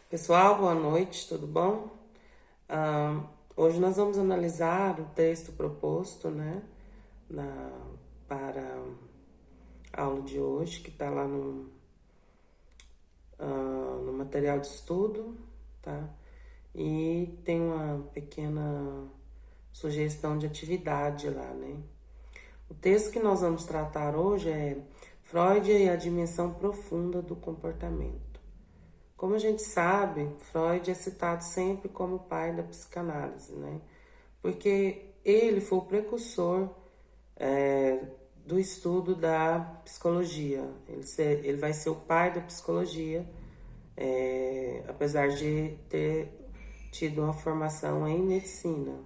Pessoal, boa noite, tudo bom? Ah, Hoje nós vamos analisar o texto proposto, né, na, para a aula de hoje, que está lá no material de estudo, tá? E tem uma pequena sugestão de atividade lá, né? O texto que nós vamos tratar hoje é Freud e a dimensão profunda do comportamento. Como a gente sabe, Freud é citado sempre como o pai da psicanálise, né? Porque ele foi o precursor é, do estudo da psicologia. Ele vai ser o pai da psicologia, apesar de ter tido uma formação em medicina.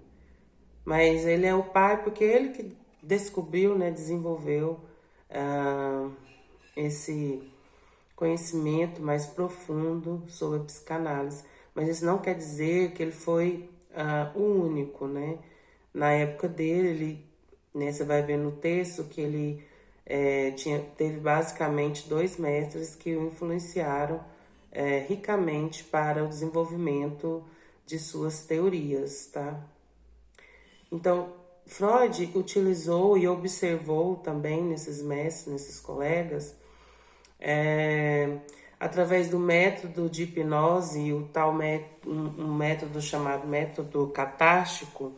Mas ele é o pai porque ele que descobriu, né, desenvolveu esse conhecimento mais profundo sobre a psicanálise. Mas isso não quer dizer que ele foi o único, né? Na época dele, né, você vai ver no texto que ele teve basicamente dois mestres que o influenciaram ricamente para o desenvolvimento de suas teorias, tá? Então, Freud utilizou e observou também nesses mestres, nesses colegas, é, através do método de hipnose, o tal um método chamado método catártico,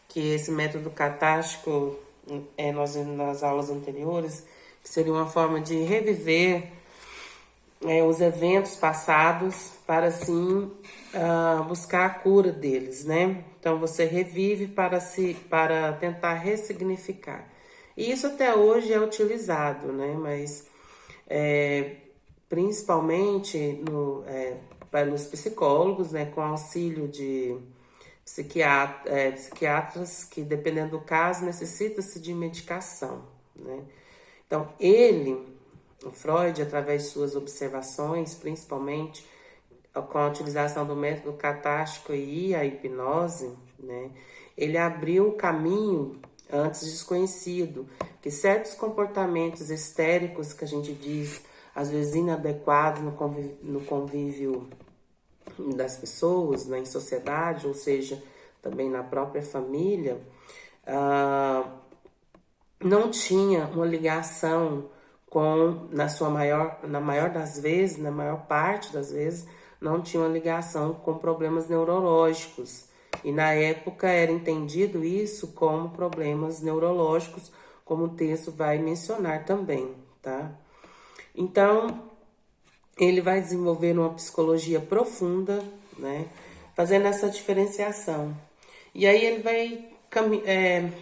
que esse método catártico, nós nas aulas anteriores, que seria uma forma de reviver os eventos passados para assim buscar a cura deles, né? Então você revive para tentar ressignificar. E isso até hoje é utilizado, né? Mas é, principalmente pelos psicólogos, né? Com auxílio de psiquiatras que, dependendo do caso, necessita-se de medicação, né? Então, o Freud, através de suas observações, principalmente com a utilização do método catártico e a hipnose, né, ele abriu o caminho antes desconhecido, que certos comportamentos histéricos que a gente diz, às vezes inadequados no convívio das pessoas, né, em sociedade, ou seja, também na própria família, ah, não tinha uma ligação na maior das vezes, na maior parte das vezes, não tinha uma ligação com problemas neurológicos. E na época era entendido isso como problemas neurológicos, como o texto vai mencionar também, tá? Então, ele vai desenvolver uma psicologia profunda, né? Fazendo essa diferenciação. E aí ele vai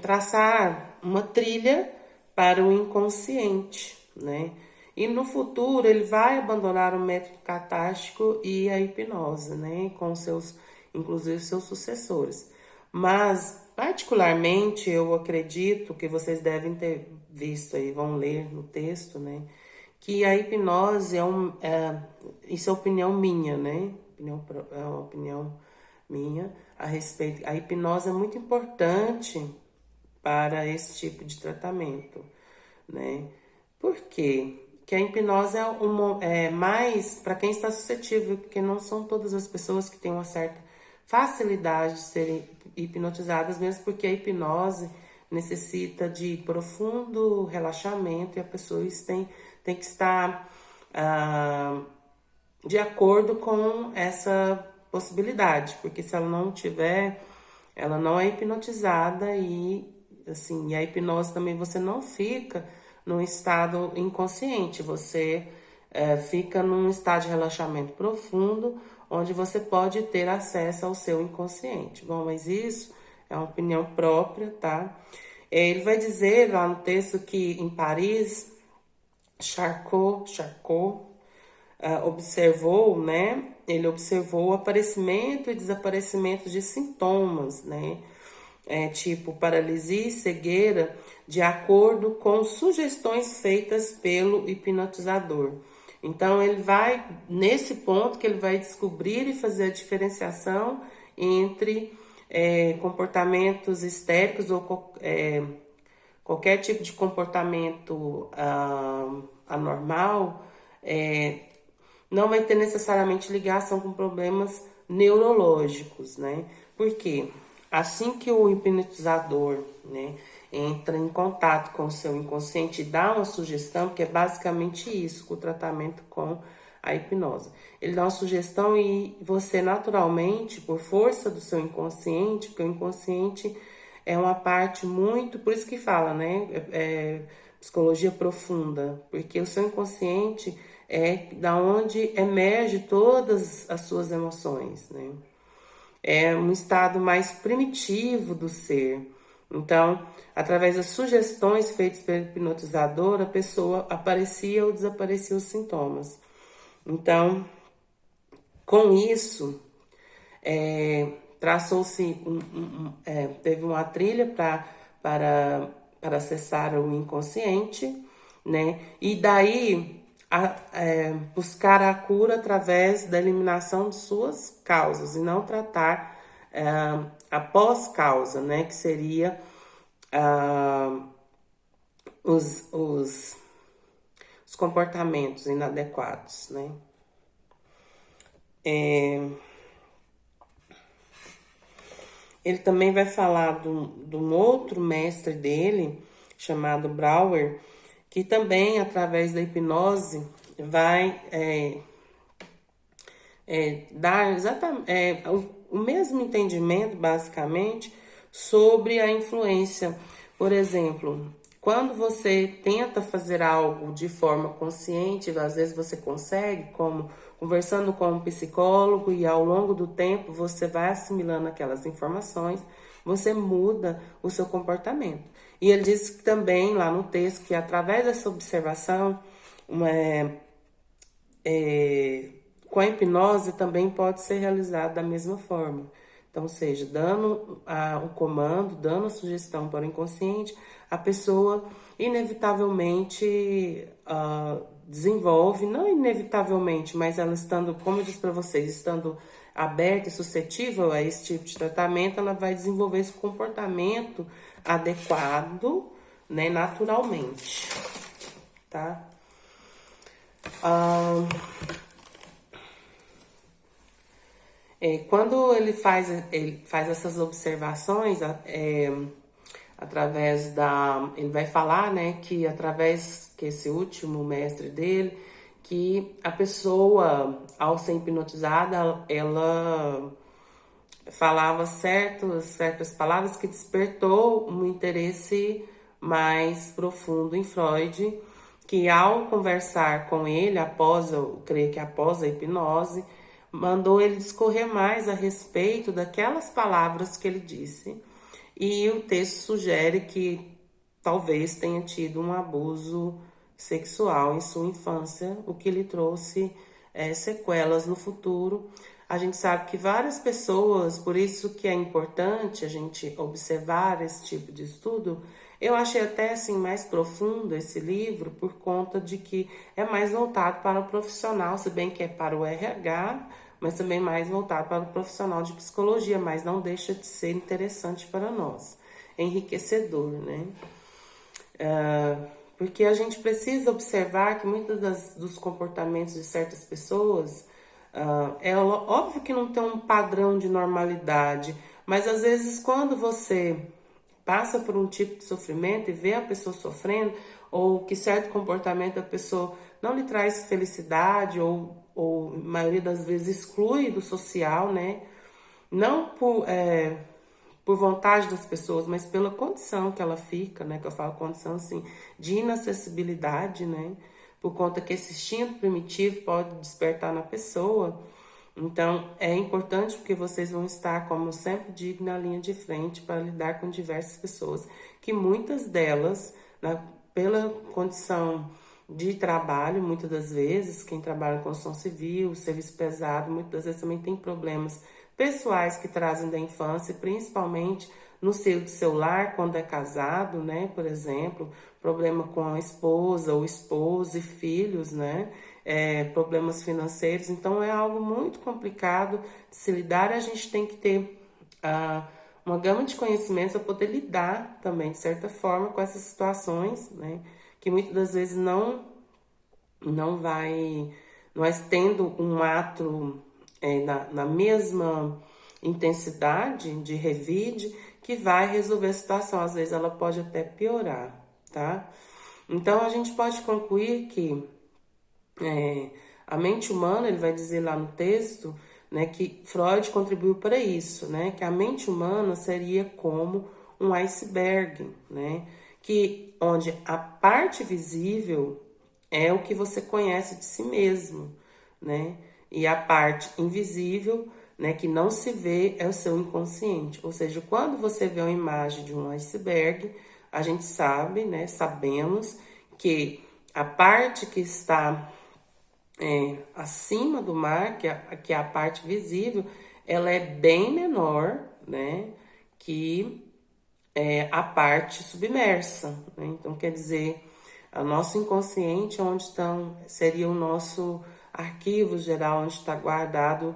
traçar uma trilha para o inconsciente, né? E no futuro ele vai abandonar o método catártico e a hipnose, né? Com seus, inclusive seus sucessores. Mas, particularmente, eu acredito que vocês devem ter visto aí, vão ler no texto, né? Que a hipnose isso é opinião minha, né? É uma opinião minha a respeito. A hipnose é muito importante para esse tipo de tratamento, né? Por quê? Que a hipnose é mais para quem está suscetível, porque não são todas as pessoas que têm uma certa facilidade de serem hipnotizadas, mesmo porque a hipnose necessita de profundo relaxamento e a pessoa tem que estar de acordo com essa possibilidade, porque se ela não tiver, ela não é hipnotizada e assim, e a hipnose também você não fica num estado inconsciente, você fica num estado de relaxamento profundo, onde você pode ter acesso ao seu inconsciente. Bom, mas isso é uma opinião própria, tá? Ele vai dizer lá no texto que em Paris, Charcot observou, né? Ele observou o aparecimento e desaparecimento de sintomas, né? Tipo paralisia e cegueira, de acordo com sugestões feitas pelo hipnotizador. Então ele vai nesse ponto que ele vai descobrir e fazer a diferenciação entre comportamentos histéricos ou qualquer tipo de comportamento anormal não vai ter necessariamente ligação com problemas neurológicos, né? Porque assim que o hipnotizador, né, entra em contato com o seu inconsciente e dá uma sugestão, que é basicamente isso, com o tratamento com a hipnose. Ele dá uma sugestão e você naturalmente, por força do seu inconsciente, porque o inconsciente é uma parte muito, por isso que fala, né, psicologia profunda, porque o seu inconsciente é da onde emerge todas as suas emoções, né? É um estado mais primitivo do ser. Então, através das sugestões feitas pelo hipnotizador, a pessoa aparecia ou desaparecia os sintomas. Então, com isso, traçou-se teve uma trilha para acessar o inconsciente, né? E daí buscar a cura através da eliminação de suas causas e não tratar a pós-causa, né? Que seria os, os, os comportamentos inadequados, né? Ele também vai falar de um outro mestre dele, chamado Brauer, que também, através da hipnose, vai dar exatamente o mesmo entendimento, basicamente, sobre a influência. Por exemplo, quando você tenta fazer algo de forma consciente, às vezes você consegue, como conversando com um psicólogo, e ao longo do tempo você vai assimilando aquelas informações, você muda o seu comportamento. E ele diz também lá no texto que através dessa observação, com a hipnose também pode ser realizado da mesma forma. Então, seja, dando o comando, dando a sugestão para o inconsciente, a pessoa inevitavelmente desenvolve, não inevitavelmente, mas ela estando, como eu disse para vocês, estando aberta e suscetível a esse tipo de tratamento, ela vai desenvolver esse comportamento adequado, né, naturalmente, tá? Quando ele faz essas observações, através da... Ele vai falar, né, que através que esse último mestre dele, que a pessoa, ao ser hipnotizada, ela falava certas palavras que despertou um interesse mais profundo em Freud, que ao conversar com ele, eu creio que após a hipnose, mandou ele discorrer mais a respeito daquelas palavras que ele disse. E o texto sugere que talvez tenha tido um abuso sexual em sua infância, o que lhe trouxe sequelas no futuro. A gente sabe que várias pessoas, por isso que é importante a gente observar esse tipo de estudo. Eu achei até assim mais profundo esse livro por conta de que é mais voltado para o profissional, se bem que é para o RH, mas também mais voltado para o profissional de psicologia, mas não deixa de ser interessante para nós, enriquecedor, né? Porque a gente precisa observar que muitos dos comportamentos de certas pessoas, é óbvio que não tem um padrão de normalidade, mas às vezes quando você passa por um tipo de sofrimento e vê a pessoa sofrendo, ou que certo comportamento da pessoa não lhe traz felicidade, ou a maioria das vezes exclui do social, né? Não por vontade das pessoas, mas pela condição que ela fica, né? Que eu falo condição assim de inacessibilidade, né? Por conta que esse instinto primitivo pode despertar na pessoa. Então, é importante porque vocês vão estar, como eu sempre digo, na linha de frente para lidar com diversas pessoas, que muitas delas, pela condição de trabalho, muitas das vezes, quem trabalha em construção civil, serviço pesado, muitas das vezes também tem problemas pessoais que trazem da infância, principalmente no seio do seu lar, quando é casado, né? Por exemplo, problema com a esposa, ou esposo e filhos, né? Problemas financeiros. Então, é algo muito complicado de se lidar. A gente tem que ter uma gama de conhecimentos para poder lidar também, de certa forma, com essas situações, né? Que muitas das vezes não nós tendo um ato na mesma intensidade de revide, que vai resolver a situação. Às vezes ela pode até piorar, tá? Então a gente pode concluir que a mente humana, ele vai dizer lá no texto, né, que Freud contribuiu para isso, né, que a mente humana seria como um iceberg, né, que onde a parte visível é o que você conhece de si mesmo, né, e a parte invisível, né, que não se vê, é o seu inconsciente. Ou seja, quando você vê uma imagem de um iceberg, a gente sabe, né, sabemos que a parte que está acima do mar, que é a parte visível, ela é bem menor, né, que a parte submersa, né? Então, quer dizer, o nosso inconsciente, onde seria o nosso arquivo geral, onde está guardado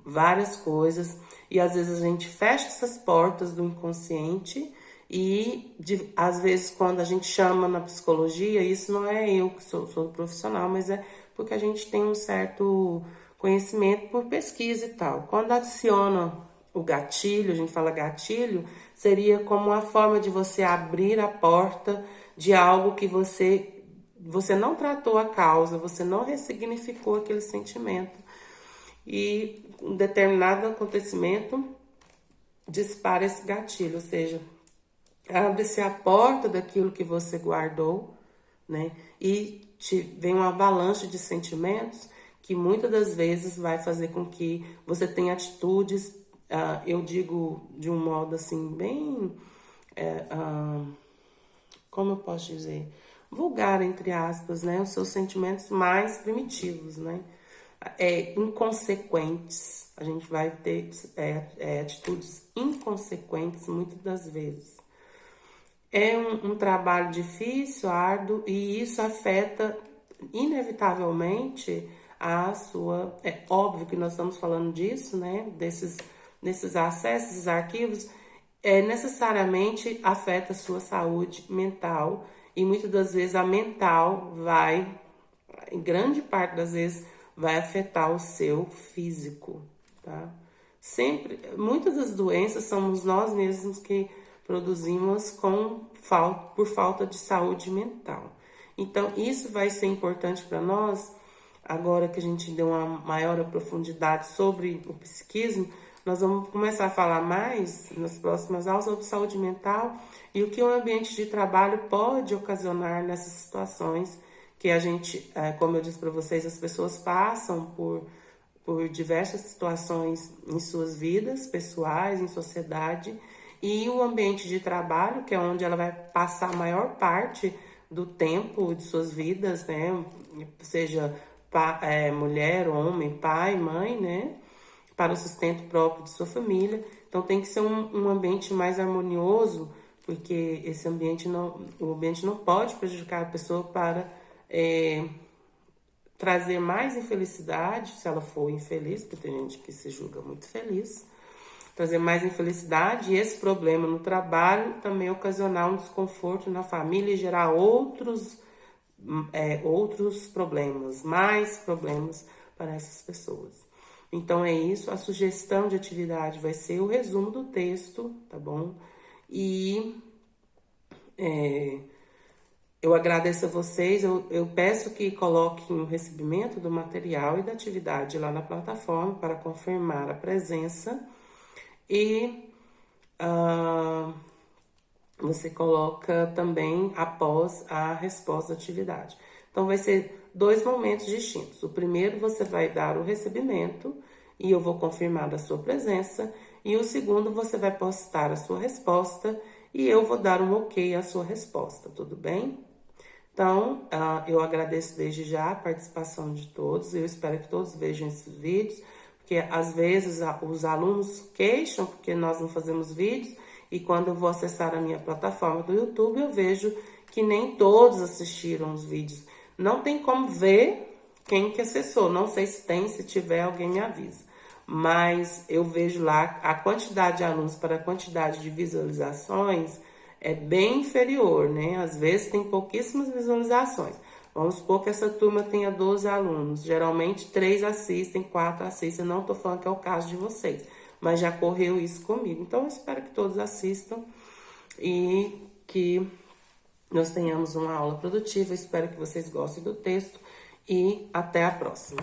várias coisas, e às vezes a gente fecha essas portas do inconsciente e às vezes quando a gente chama na psicologia, isso não é eu que sou profissional, mas é porque a gente tem um certo conhecimento por pesquisa e tal. Quando adiciona o gatilho, a gente fala gatilho, seria como uma forma de você abrir a porta de algo que você não tratou a causa, você não ressignificou aquele sentimento. E um determinado acontecimento dispara esse gatilho, ou seja, abre-se a porta daquilo que você guardou, né? E vem uma avalanche de sentimentos que muitas das vezes vai fazer com que você tenha atitudes, eu digo de um modo assim, bem, como eu posso dizer, vulgar, entre aspas, né? Os seus sentimentos mais primitivos, né? Inconsequentes. A gente vai ter atitudes inconsequentes muitas das vezes. É um trabalho difícil, árduo, e isso afeta inevitavelmente a sua... É óbvio que nós estamos falando disso, né? Desses acessos, esses arquivos, necessariamente afeta a sua saúde mental, e muitas das vezes a mental vai, em grande parte das vezes, vai afetar o seu físico, tá? Sempre, muitas das doenças somos nós mesmos que produzimos por falta de saúde mental. Então, isso vai ser importante para nós, agora que a gente deu uma maior profundidade sobre o psiquismo, nós vamos começar a falar mais nas próximas aulas sobre saúde mental e o que o ambiente de trabalho pode ocasionar nessas situações que a gente, como eu disse para vocês, as pessoas passam por diversas situações em suas vidas pessoais, em sociedade, e o ambiente de trabalho, que é onde ela vai passar a maior parte do tempo de suas vidas, né? Seja mulher, homem, pai, mãe, né? Para o sustento próprio de sua família. Então tem que ser um ambiente mais harmonioso, porque o ambiente não pode prejudicar a pessoa para trazer mais infelicidade, se ela for infeliz, porque tem gente que se julga muito feliz, trazer mais infelicidade, e esse problema no trabalho também ocasionar um desconforto na família e gerar outros problemas, mais problemas para essas pessoas. Então é isso, a sugestão de atividade vai ser o resumo do texto, tá bom? E eu agradeço a vocês, eu peço que coloquem o recebimento do material e da atividade lá na plataforma para confirmar a presença. E você coloca também após a resposta da atividade. Então, vai ser 2 momentos distintos. O primeiro, você vai dar o recebimento e eu vou confirmar da sua presença. E o segundo, você vai postar a sua resposta e eu vou dar um ok à sua resposta, tudo bem? Então, eu agradeço desde já a participação de todos. Eu espero que todos vejam esses vídeos, porque às vezes os alunos queixam porque nós não fazemos vídeos, e quando eu vou acessar a minha plataforma do YouTube, eu vejo que nem todos assistiram os vídeos. Não tem como ver quem que acessou, não sei se tem, se tiver, alguém me avisa. Mas eu vejo lá a quantidade de alunos para a quantidade de visualizações é bem inferior, né? Às vezes tem pouquíssimas visualizações, Vamos supor que essa turma tenha 12 alunos. Geralmente, 3 assistem, 4 assistem. Não tô falando que é o caso de vocês, mas já correu isso comigo. Então, eu espero que todos assistam e que nós tenhamos uma aula produtiva. Espero que vocês gostem do texto e até a próxima.